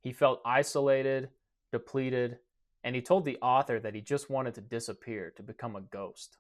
He felt isolated, depleted, and he told the author that he just wanted to disappear, to become a ghost.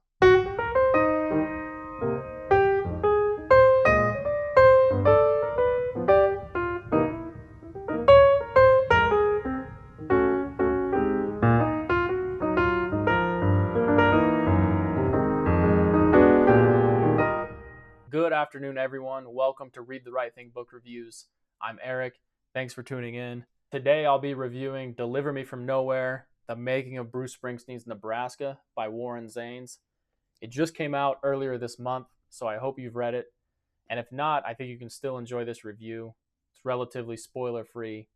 Good afternoon, everyone. Welcome to Read the Right Thing Book Reviews. I'm Eric. Thanks for tuning in. Today I'll be reviewing Deliver Me From Nowhere, The Making of Bruce Springsteen's Nebraska by Warren Zanes. It just came out earlier this month, so I hope you've read it. And if not, I think you can still enjoy this review. It's relatively spoiler-free.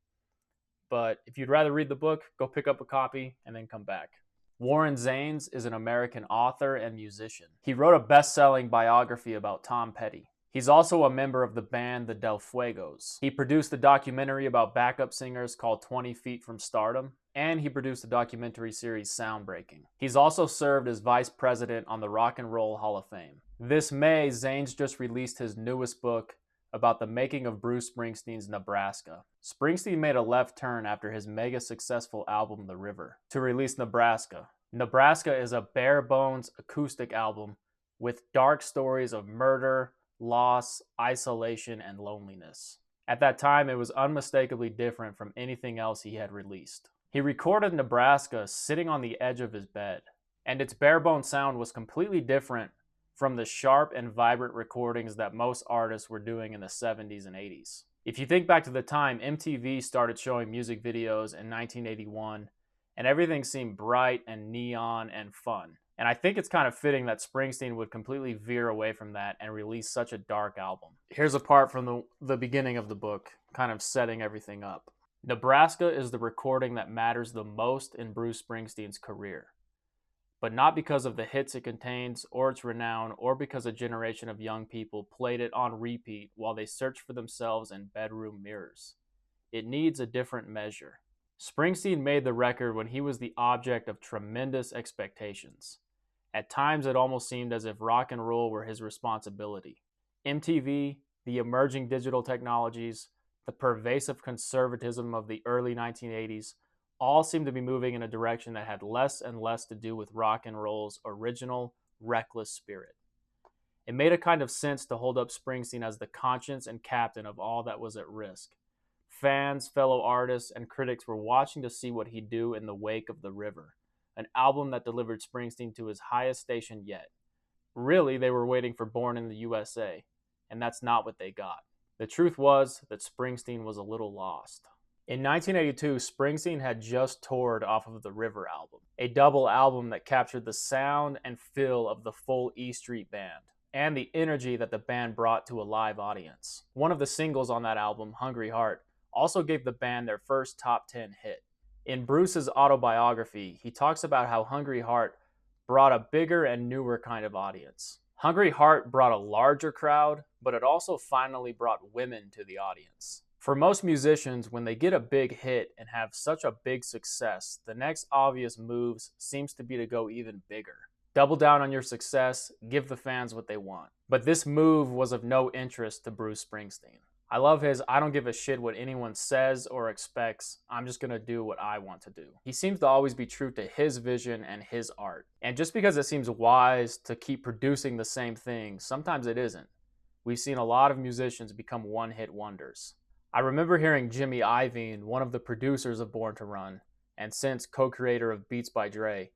But if you'd rather read the book, go pick up a copy and then come back. Warren Zanes is an American author and musician. He wrote a best-selling biography about Tom Petty. He's also a member of the band the Del Fuegos. He produced a documentary about backup singers called 20 Feet from Stardom, and he produced a documentary series Soundbreaking. He's also served as vice president on the Rock and Roll Hall of Fame. This May, Zanes just released his newest book about the making of Bruce Springsteen's Nebraska. Springsteen made a left turn after his mega successful album The River to release Nebraska. Nebraska is a bare-bones acoustic album with dark stories of murder, loss, isolation, and loneliness. At that time, it was unmistakably different from anything else he had released. He recorded Nebraska sitting on the edge of his bed, and its bare-bones sound was completely different from the sharp and vibrant recordings that most artists were doing in the 70s and 80s. If you think back to the time, MTV started showing music videos in 1981, and everything seemed bright and neon and fun. And I think it's kind of fitting that Springsteen would completely veer away from that and release such a dark album. Here's a part from the beginning of the book, kind of setting everything up. Nebraska is the recording that matters the most in Bruce Springsteen's career, but not because of the hits it contains or its renown, or because a generation of young people played it on repeat while they searched for themselves in bedroom mirrors. It needs a different measure. Springsteen made the record when he was the object of tremendous expectations. At times, it almost seemed as if rock and roll were his responsibility. MTV, the emerging digital technologies, the pervasive conservatism of the early 1980s, all seemed to be moving in a direction that had less and less to do with rock and roll's original, reckless spirit. It made a kind of sense to hold up Springsteen as the conscience and captain of all that was at risk. Fans, fellow artists, and critics were watching to see what he'd do in the wake of The River, an album that delivered Springsteen to his highest station yet. Really, they were waiting for Born in the USA, and that's not what they got. The truth was that Springsteen was a little lost. In 1982, Springsteen had just toured off of the River album, a double album that captured the sound and feel of the full E Street Band, and the energy that the band brought to a live audience. One of the singles on that album, Hungry Heart, also gave the band their first top 10 hit. In Bruce's autobiography, he talks about how Hungry Heart brought a bigger and newer kind of audience. Hungry Heart brought a larger crowd, but it also finally brought women to the audience. For most musicians, when they get a big hit and have such a big success, the next obvious move seems to be to go even bigger. Double down on your success, give the fans what they want. But this move was of no interest to Bruce Springsteen. I love his "I don't give a shit what anyone says or expects, I'm just gonna do what I want to do." He seems to always be true to his vision and his art. And just because it seems wise to keep producing the same thing, sometimes it isn't. We've seen a lot of musicians become one-hit wonders. I remember hearing Jimmy Iovine, one of the producers of Born to Run, and since co-creator of Beats by Dre,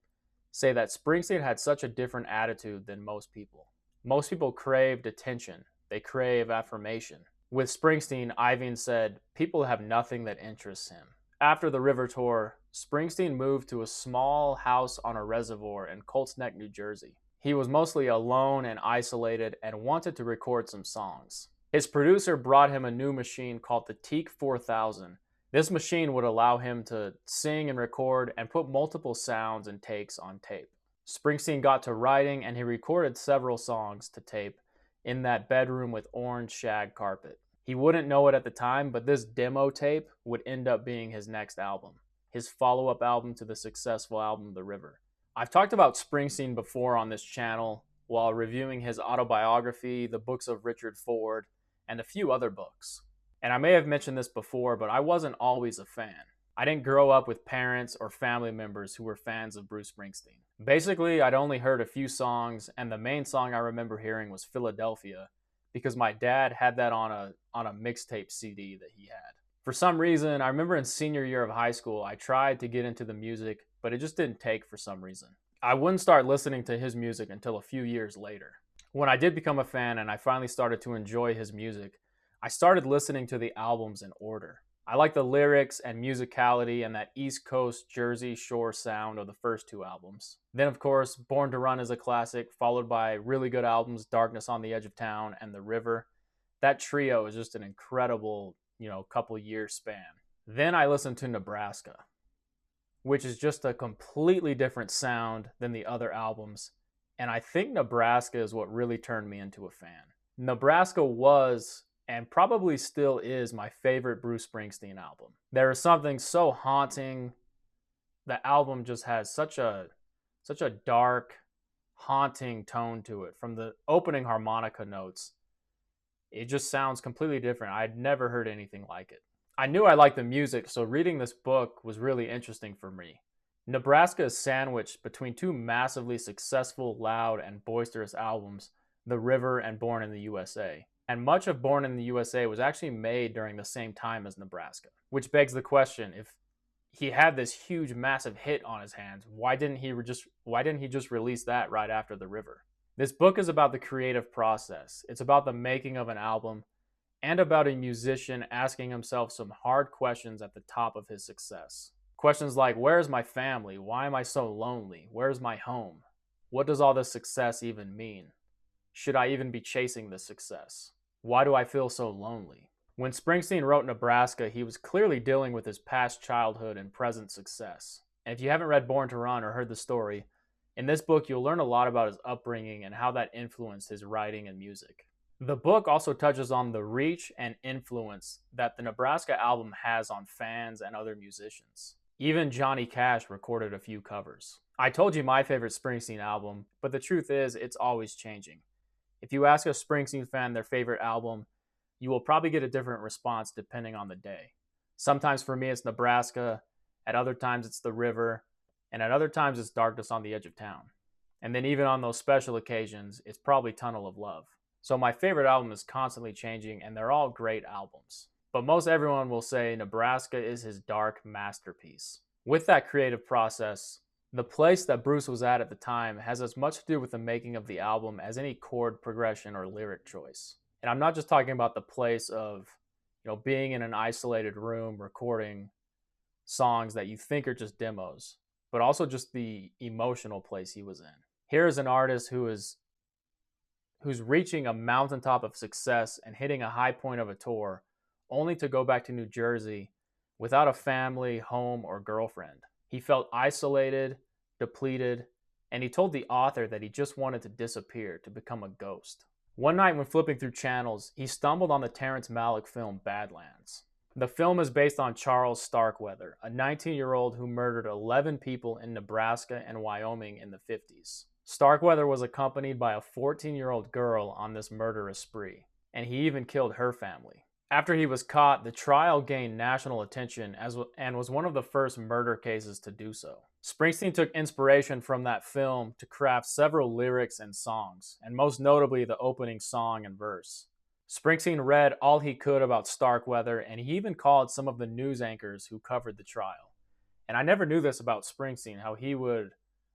say that Springsteen had such a different attitude than most people. Most people craved attention. They crave affirmation. With Springsteen, Iovine said, people have nothing that interests him. After the River tour, Springsteen moved to a small house on a reservoir in Colts Neck, New Jersey. He was mostly alone and isolated and wanted to record some songs. His producer brought him a new machine called the Teak 4000. This machine would allow him to sing and record and put multiple sounds and takes on tape. Springsteen got to writing and he recorded several songs to tape in that bedroom with orange shag carpet. He wouldn't know it at the time, but this demo tape would end up being his next album, his follow-up album to the successful album The River. I've talked about Springsteen before on this channel while reviewing his autobiography, the books of Richard Ford, and a few other books. And I may have mentioned this before, but I wasn't always a fan. I didn't grow up with parents or family members who were fans of Bruce Springsteen. Basically, I'd only heard a few songs, and the main song I remember hearing was Philadelphia, because my dad had that on a mixtape CD that he had. For some reason, I remember in senior year of high school, I tried to get into the music, but it just didn't take for some reason. I wouldn't start listening to his music until a few years later. When I did become a fan and I finally started to enjoy his music, I started listening to the albums in order. I like the lyrics and musicality and that East Coast Jersey Shore sound of the first two albums. Then, of course, Born to Run is a classic, followed by really good albums, Darkness on the Edge of Town and The River. That trio is just an incredible, couple year span. Then I listened to Nebraska, which is just a completely different sound than the other albums. And I think Nebraska is what really turned me into a fan. Nebraska was, and probably still is, my favorite Bruce Springsteen album. There is something so haunting. The album just has such a dark, haunting tone to it. From the opening harmonica notes, it just sounds completely different. I'd never heard anything like it. I knew I liked the music, so reading this book was really interesting for me. Nebraska is sandwiched between two massively successful, loud, and boisterous albums, The River and Born in the USA. And much of Born in the USA was actually made during the same time as Nebraska. Which begs the question, if he had this huge, massive hit on his hands, why didn't he just release that right after The River? This book is about the creative process. It's about the making of an album and about a musician asking himself some hard questions at the top of his success. Questions like, where's my family? Why am I so lonely? Where's my home? What does all this success even mean? Should I even be chasing this success? Why do I feel so lonely? When Springsteen wrote Nebraska, he was clearly dealing with his past childhood and present success. And if you haven't read Born to Run or heard the story, in this book you'll learn a lot about his upbringing and how that influenced his writing and music. The book also touches on the reach and influence that the Nebraska album has on fans and other musicians. Even Johnny Cash recorded a few covers. I told you my favorite Springsteen album, but the truth is it's always changing. If you ask a Springsteen fan their favorite album, you will probably get a different response depending on the day. Sometimes for me it's Nebraska, at other times it's The River, and at other times it's Darkness on the Edge of Town. And then even on those special occasions, it's probably Tunnel of Love. So my favorite album is constantly changing, and they're all great albums. But most everyone will say Nebraska is his dark masterpiece. With that creative process, the place that Bruce was at the time has as much to do with the making of the album as any chord progression or lyric choice. And I'm not just talking about the place of, being in an isolated room recording songs that you think are just demos, but also just the emotional place he was in. Here is an artist who's reaching a mountaintop of success and hitting a high point of a tour, only to go back to New Jersey without a family, home, or girlfriend. He felt isolated, depleted, and he told the author that he just wanted to disappear, to become a ghost. One night when flipping through channels, he stumbled on the Terrence Malick film Badlands. The film is based on Charles Starkweather, a 19-year-old who murdered 11 people in Nebraska and Wyoming in the 50s. Starkweather was accompanied by a 14-year-old girl on this murderous spree, and he even killed her family. After he was caught, the trial gained national attention and was one of the first murder cases to do so. Springsteen took inspiration from that film to craft several lyrics and songs, and most notably the opening song and verse. Springsteen read all he could about Starkweather, and he even called some of the news anchors who covered the trial. And I never knew this about Springsteen, how he would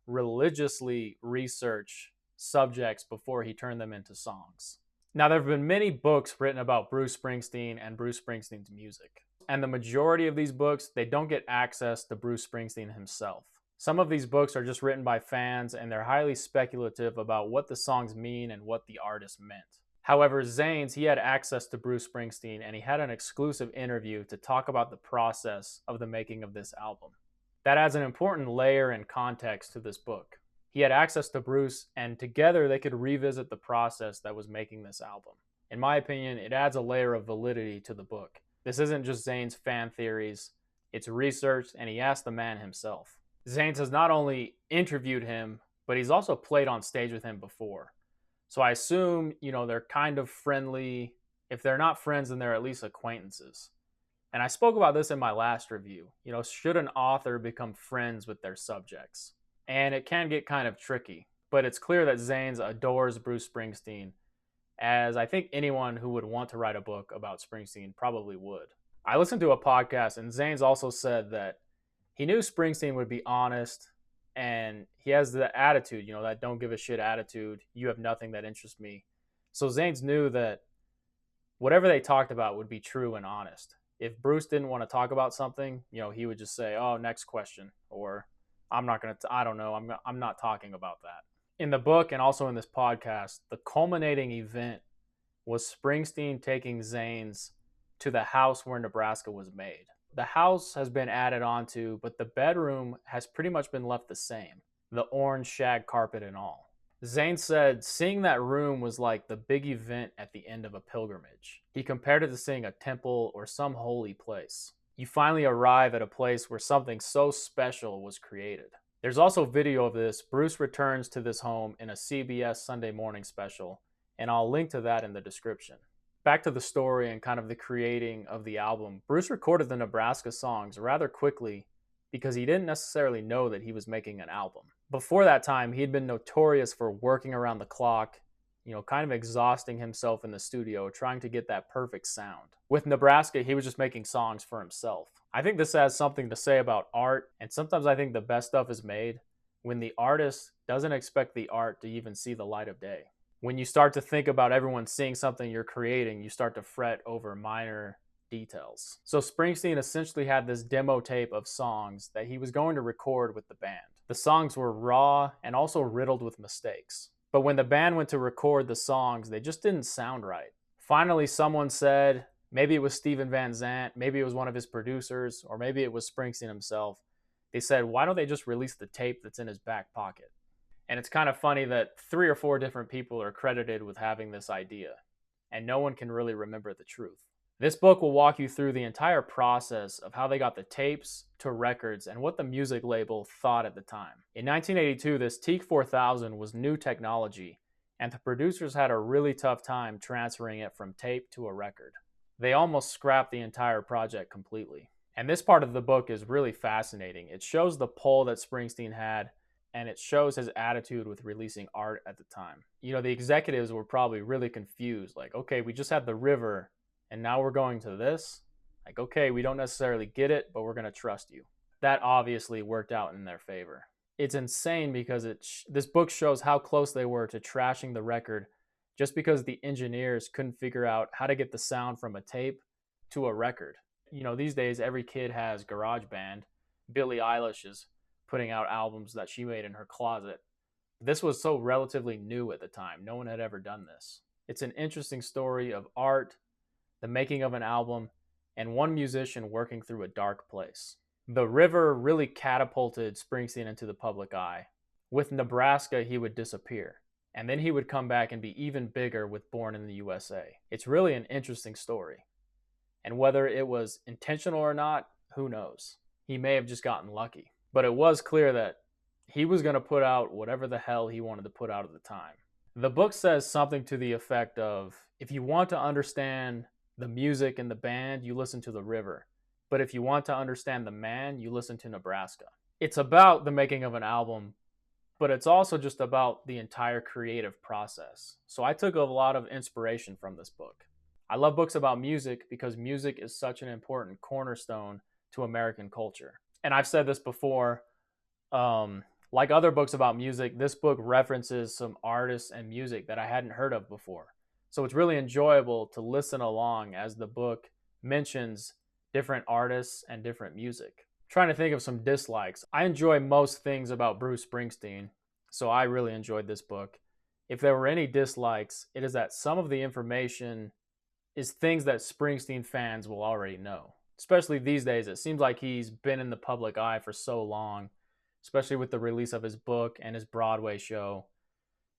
religiously research subjects before he turned them into songs. Now, there have been many books written about Bruce Springsteen and Bruce Springsteen's music. And the majority of these books, they don't get access to Bruce Springsteen himself. Some of these books are just written by fans, and they're highly speculative about what the songs mean and what the artist meant. However, Zanes, he had access to Bruce Springsteen, and he had an exclusive interview to talk about the process of the making of this album. That adds an important layer and context to this book. He had access to Bruce, and together they could revisit the process that was making this album. In my opinion, it adds a layer of validity to the book. This isn't just Zanes' fan theories, it's researched, and he asked the man himself. Zanes has not only interviewed him, but he's also played on stage with him before. So I assume, they're kind of friendly If they're not friends, then they're at least acquaintances. And I spoke about this in my last review. Should an author become friends with their subjects? And it can get kind of tricky, but it's clear that Zanes adores Bruce Springsteen, as I think anyone who would want to write a book about Springsteen probably would. I listened to a podcast, and Zanes also said that he knew Springsteen would be honest, and he has the attitude, that don't give a shit attitude. You have nothing that interests me. So Zanes knew that whatever they talked about would be true and honest. If Bruce didn't want to talk about something, he would just say, "Oh, next question," or "I'm not going to, I don't know, I'm not talking about that." In the book and also in this podcast, the culminating event was Springsteen taking Zanes to the house where Nebraska was made. The house has been added onto, but the bedroom has pretty much been left the same, the orange shag carpet and all. Zanes said seeing that room was like the big event at the end of a pilgrimage. He compared it to seeing a temple or some holy place. You finally arrive at a place where something so special was created. There's also video of this. Bruce returns to this home in a CBS Sunday Morning special, and I'll link to that in the description. Back to the story and kind of the creating of the album, Bruce recorded the Nebraska songs rather quickly because he didn't necessarily know that he was making an album. Before that time, he'd been notorious for working around the clock, kind of exhausting himself in the studio, trying to get that perfect sound. With Nebraska, he was just making songs for himself. I think this has something to say about art, and sometimes I think the best stuff is made when the artist doesn't expect the art to even see the light of day. When you start to think about everyone seeing something you're creating, you start to fret over minor details. So Springsteen essentially had this demo tape of songs that he was going to record with the band. The songs were raw and also riddled with mistakes. But when the band went to record the songs, they just didn't sound right. Finally, someone said, maybe it was Steven Van Zandt, maybe it was one of his producers, or maybe it was Springsteen himself. They said, why don't they just release the tape that's in his back pocket? And it's kind of funny that 3 or 4 different people are credited with having this idea, and no one can really remember the truth. This book will walk you through the entire process of how they got the tapes to records and what the music label thought at the time. In 1982, this Teak 4000 was new technology, and the producers had a really tough time transferring it from tape to a record. They almost scrapped the entire project completely. And this part of the book is really fascinating. It shows the pull that Springsteen had, and it shows his attitude with releasing art at the time. The executives were probably really confused. Like, okay, we just had The River, and now we're going to this? Like, okay, we don't necessarily get it, but we're going to trust you. That obviously worked out in their favor. It's insane because this book shows how close they were to trashing the record just because the engineers couldn't figure out how to get the sound from a tape to a record. These days, every kid has GarageBand. Billie Eilish is putting out albums that she made in her closet. This was so relatively new at the time. No one had ever done this. It's an interesting story of art, the making of an album, and one musician working through a dark place. The River really catapulted Springsteen into the public eye. With Nebraska, he would disappear, and then he would come back and be even bigger with Born in the USA. It's really an interesting story. And whether it was intentional or not, who knows? He may have just gotten lucky. But it was clear that he was going to put out whatever the hell he wanted to put out at the time. The book says something to the effect of, if you want to understand the music and the band, you listen to The River. But if you want to understand the man, you listen to Nebraska. It's about the making of an album, but it's also just about the entire creative process. So I took a lot of inspiration from this book. I love books about music because music is such an important cornerstone to American culture. And I've said this before, like other books about music, this book references some artists and music that I hadn't heard of before. So it's really enjoyable to listen along as the book mentions different artists and different music. I'm trying to think of some dislikes. I enjoy most things about Bruce Springsteen, so I really enjoyed this book. If there were any dislikes, it is that some of the information is things that Springsteen fans will already know. Especially these days, it seems like he's been in the public eye for so long, especially with the release of his book and his Broadway show.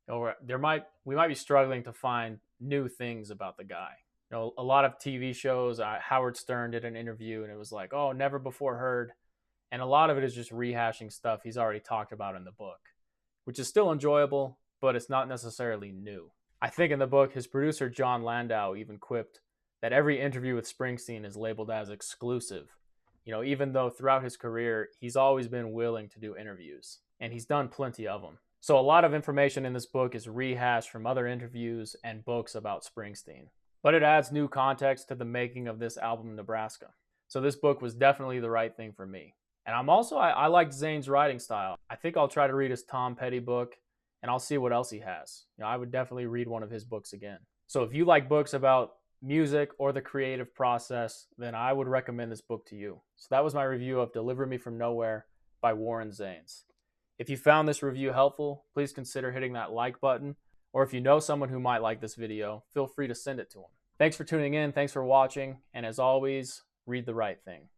We might be struggling to find new things about the guy. A lot of TV shows, Howard Stern did an interview and it was like, oh, never before heard. And a lot of it is just rehashing stuff he's already talked about in the book, which is still enjoyable, but it's not necessarily new. I think in the book, his producer John Landau even quipped that every interview with Springsteen is labeled as exclusive. Even though throughout his career, he's always been willing to do interviews, and he's done plenty of them. So a lot of information in this book is rehashed from other interviews and books about Springsteen, but it adds new context to the making of this album, Nebraska. So this book was definitely the right thing for me. And I liked Zane's writing style. I think I'll try to read his Tom Petty book, and I'll see what else he has. I would definitely read one of his books again. So if you like books about music or the creative process, then I would recommend this book to you. So that was my review of Deliver Me From Nowhere by Warren Zanes. If you found this review helpful, please consider hitting that like button, or if you know someone who might like this video, feel free to send it to them. Thanks for tuning in, thanks for watching, and as always, read the right thing.